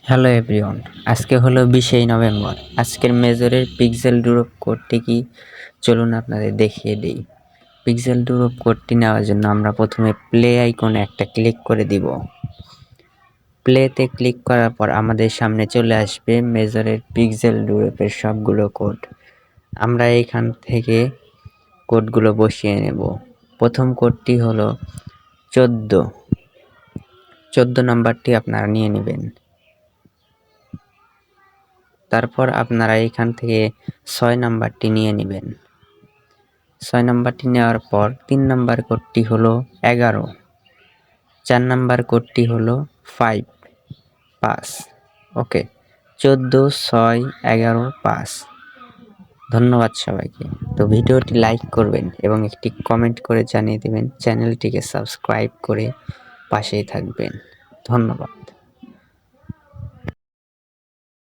Hello everyone, আজকে হলো 20 November. আজকের মেজরের পিক্সেল ডুরপ কোডটি কি চলুন আপনাদের দেখিয়ে দিই। পিক্সেল ডুরপ কোডটি নেওয়ার জন্য আমরা প্রথমে প্লে আইকনে একটা ক্লিক করে দিব। প্লেতে ক্লিক করার পর আমাদের সামনে চলে আসবে মেজরের পিক্সেল ডুরপের সবগুলো কোড। আমরা এখান থেকে কোডগুলো বসিয়ে নেব। প্রথম কোডটি হলো 14 নাম্বারটি আপনারা নিয়ে নেবেন। তারপর আপনারা এখান থেকে 6 নাম্বারটি নিয়ে নেবেন। 6 নাম্বারটি নেওয়ার পর 3 নাম্বার কোডটি হলো 11, 4 নাম্বার কোডটি হলো 5। ওকে, 14, 6, 11, 5। ধন্যবাদ সবাইকে। তো ভিডিওটি লাইক করবেন এবং একটি কমেন্ট করে জানিয়ে দেবেন। চ্যানেলটিকে সাবস্ক্রাইব করে পাশেই থাকবেন। ধন্যবাদ।